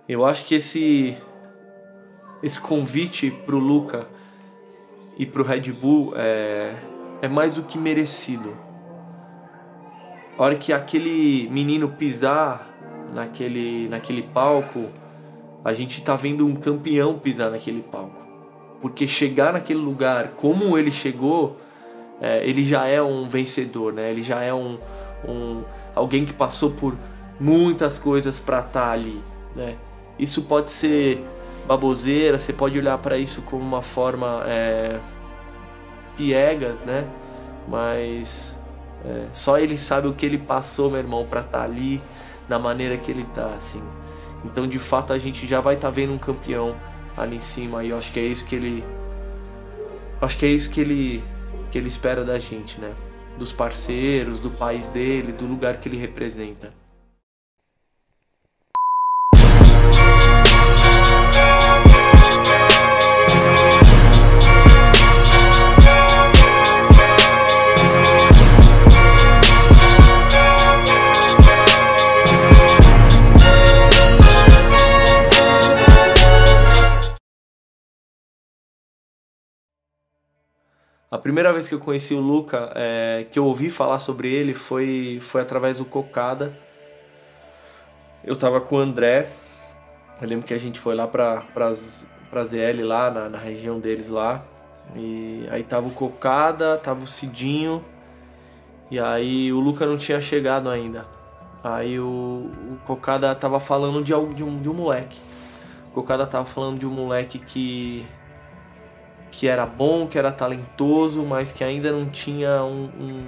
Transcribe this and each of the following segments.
Eu acho que esse convite pro Luca e pro Red Bull é mais do que merecido. A hora que aquele menino pisar naquele palco, a gente tá vendo um campeão pisar naquele palco. Porque chegar naquele lugar como ele chegou, ele já é um vencedor, né? Ele já é alguém que passou por muitas coisas para estar ali, né? Isso pode ser baboseira, você pode olhar para isso como uma forma piegas, né? Mas só ele sabe o que ele passou, meu irmão, para estar ali da maneira que ele tá, assim. Então, de fato, a gente já vai estar vendo um campeão ali em cima, e eu acho que é isso que ele espera da gente, né? Dos parceiros, do país dele, do lugar que ele representa. A primeira vez que eu conheci o Luca, que eu ouvi falar sobre ele, foi através do Cocada. Eu tava com o André, eu lembro que a gente foi lá pra ZL, lá na região deles lá. E aí tava o Cocada, tava o Cidinho, e aí o Luca não tinha chegado ainda. Aí o Cocada tava falando de um moleque. O Cocada tava falando de um moleque que era bom, que era talentoso, mas que ainda não tinha um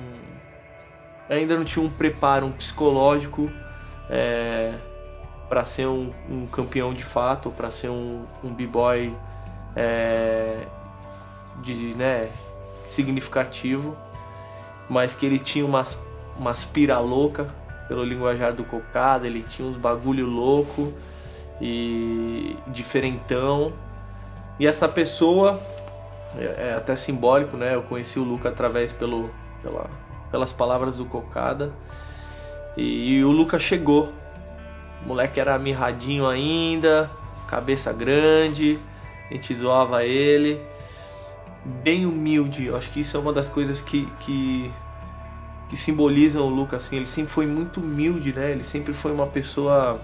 preparo psicológico para ser um campeão de fato, para ser um b-boy significativo, mas que ele tinha umas pira louca, pelo linguajar do Cocada, ele tinha uns bagulho louco e diferentão. E essa pessoa, é até simbólico, né? Eu conheci o Luca através pelas palavras do Cocada. E o Luca chegou. O moleque era mirradinho ainda, cabeça grande, a gente zoava ele. Bem humilde, eu acho que isso é uma das coisas que simbolizam o Luca, assim. Ele sempre foi muito humilde, né? Ele sempre foi uma pessoa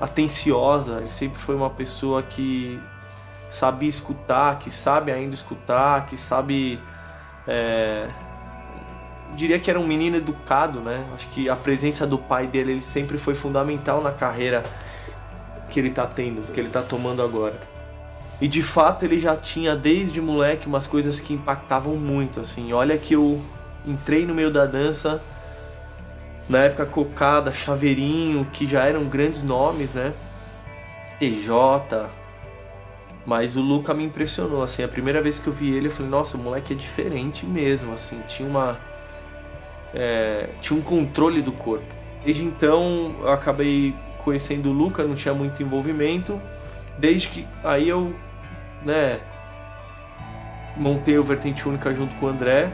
atenciosa, ele sempre foi uma pessoa que sabe escutar, que sabe ainda escutar, que sabe... diria que era um menino educado, né? Acho que a presença do pai dele, ele sempre foi fundamental na carreira que ele tá tendo, que ele tá tomando agora. E de fato ele já tinha desde moleque umas coisas que impactavam muito, assim. Olha que eu entrei no meio da dança, na época Cocada, Chaveirinho, que já eram grandes nomes, né? TJ... Mas o Luca me impressionou, assim, a primeira vez que eu vi ele, eu falei, nossa, o moleque é diferente mesmo, assim, tinha um controle do corpo. Desde então, eu acabei conhecendo o Luca, não tinha muito envolvimento, desde que aí eu, montei o Vertente Única junto com o André,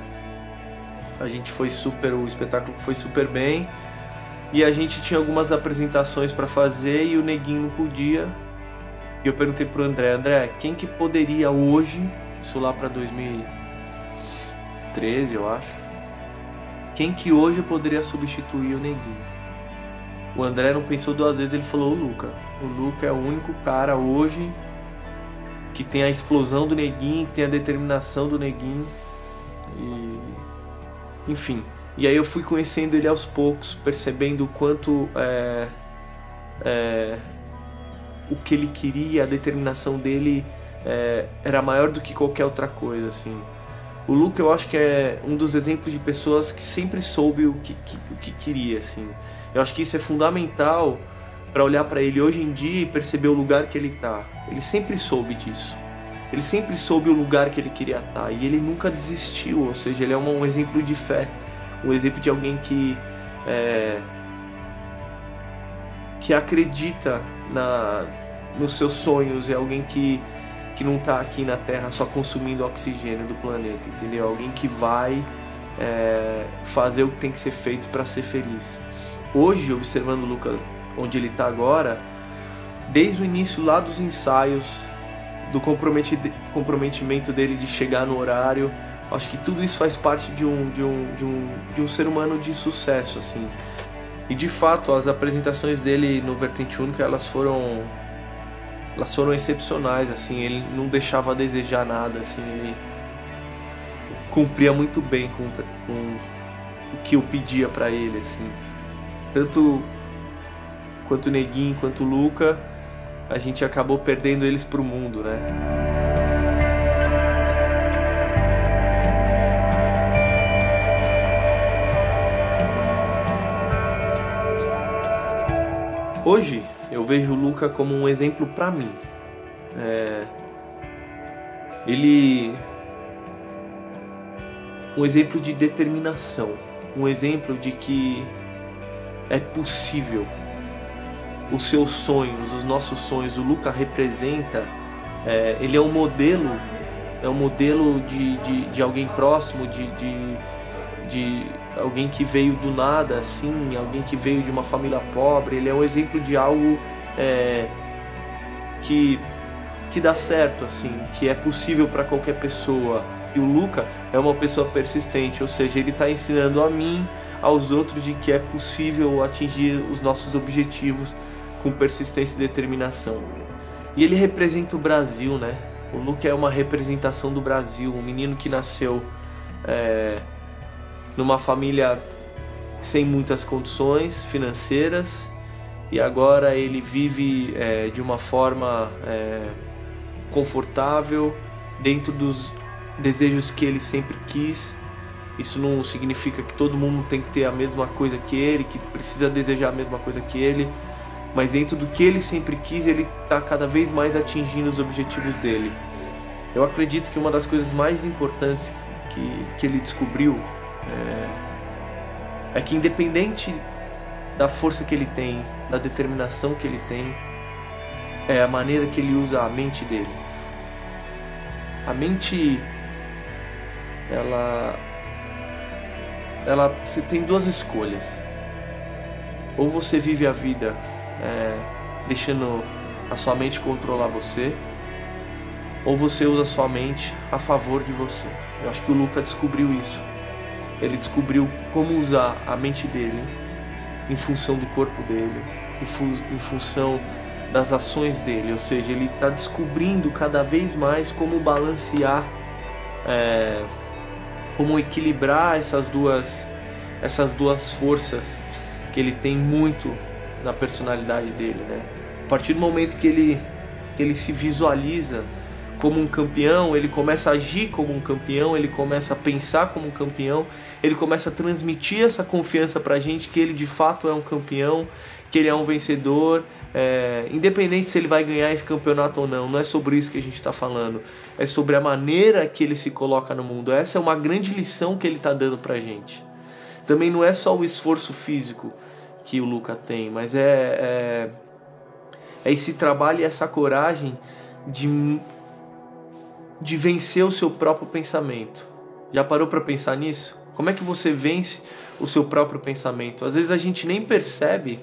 o espetáculo foi super bem, e a gente tinha algumas apresentações para fazer e o Neguinho não podia. E eu perguntei pro André, quem que poderia hoje, isso lá pra 2013, eu acho, quem que hoje poderia substituir o Neguinho? O André não pensou duas vezes, ele falou o Luca. O Luca é o único cara hoje que tem a explosão do Neguinho, que tem a determinação do Neguinho. Enfim, e aí eu fui conhecendo ele aos poucos, percebendo o quanto o que ele queria, a determinação dele era maior do que qualquer outra coisa, assim. O Luca, eu acho que é um dos exemplos de pessoas que sempre soube o que queria, assim. Eu acho que isso é fundamental para olhar para ele hoje em dia e perceber o lugar que ele tá. Ele sempre soube disso. Ele sempre soube o lugar que ele queria estar e ele nunca desistiu, ou seja, ele é um exemplo de fé, um exemplo de alguém que acredita nos seus sonhos, é alguém que não está aqui na Terra só consumindo oxigênio do planeta, entendeu? Alguém que vai fazer o que tem que ser feito para ser feliz. Hoje, observando o Lucas onde ele está agora, desde o início lá dos ensaios, do comprometimento dele de chegar no horário. Acho que tudo isso faz parte de um ser humano de sucesso, assim. E de fato, as apresentações dele no Vertente Única, elas foram excepcionais, assim. Ele não deixava a desejar nada, assim. Ele cumpria muito bem com o que eu pedia pra ele, assim. Tanto quanto o Neguinho, quanto o Luca, a gente acabou perdendo eles pro mundo, né? Hoje eu vejo o Luca como um exemplo para mim. Um exemplo de determinação, um exemplo de que é possível. Os seus sonhos, os nossos sonhos, o Luca representa, ele é um modelo de alguém próximo, de alguém que veio do nada, assim, alguém que veio de uma família pobre. Ele é um exemplo de algo que dá certo, assim, que é possível para qualquer pessoa. E o Luca é uma pessoa persistente, ou seja, ele está ensinando a mim, aos outros, de que é possível atingir os nossos objetivos com persistência e determinação. E ele representa o Brasil, né? O Luca é uma representação do Brasil, um menino que nasceu numa família sem muitas condições financeiras, e agora ele vive de uma forma confortável, dentro dos desejos que ele sempre quis. Isso não significa que todo mundo tem que ter a mesma coisa que ele, que precisa desejar a mesma coisa que ele, mas dentro do que ele sempre quis, ele está cada vez mais atingindo os objetivos dele. Eu acredito que uma das coisas mais importantes que ele descobriu é que, independente da força que ele tem, da determinação que ele tem, é a maneira que ele usa a mente dele. A mente, você tem duas escolhas. Ou você vive a vida deixando a sua mente controlar você, ou você usa a sua mente a favor de você. Eu acho que o Luca descobriu isso. Ele descobriu como usar a mente dele em função do corpo dele, em função das ações dele. Ou seja, ele está descobrindo cada vez mais como balancear, como equilibrar essas duas forças que ele tem muito na personalidade dele, né? A partir do momento que ele se visualiza como um campeão, ele começa a agir como um campeão, ele começa a pensar como um campeão, ele começa a transmitir essa confiança pra gente que ele de fato é um campeão, que ele é um vencedor, independente se ele vai ganhar esse campeonato ou não. Não é sobre isso que a gente está falando, é sobre a maneira que ele se coloca no mundo. Essa é uma grande lição que ele está dando pra gente. Também não é só o esforço físico que o Luca tem, mas é esse trabalho e essa coragem de vencer o seu próprio pensamento. Já parou para pensar nisso? Como é que você vence o seu próprio pensamento? Às vezes a gente nem percebe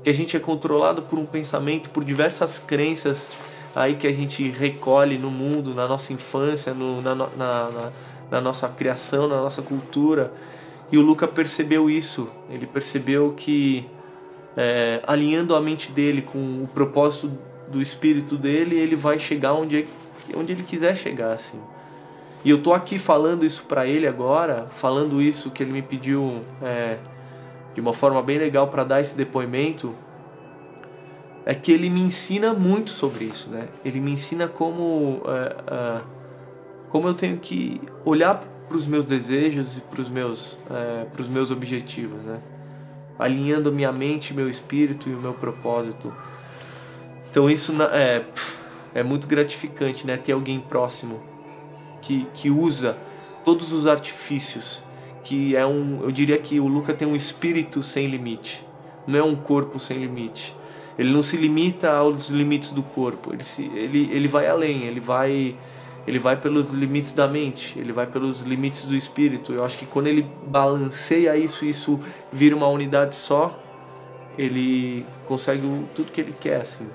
que a gente é controlado por um pensamento, por diversas crenças aí que a gente recolhe no mundo, na nossa infância, na nossa criação, na nossa cultura. E o Luca percebeu isso. Ele percebeu que alinhando a mente dele com o propósito do espírito dele, ele vai chegar onde ele quiser chegar, assim. E eu tô aqui falando isso pra ele agora, falando isso que ele me pediu de uma forma bem legal para dar esse depoimento, é que ele me ensina muito sobre isso, né? Ele me ensina como eu tenho que olhar para os meus desejos e para os meus objetivos, né? Alinhando minha mente, meu espírito e o meu propósito. Então isso é muito gratificante, né? Ter alguém próximo que usa todos os artifícios, eu diria que o Luca tem um espírito sem limite, não é um corpo sem limite. Ele não se limita aos limites do corpo, ele vai além, ele vai pelos limites da mente, ele vai pelos limites do espírito. Eu acho que quando ele balanceia isso vira uma unidade só, ele consegue tudo que ele quer, assim.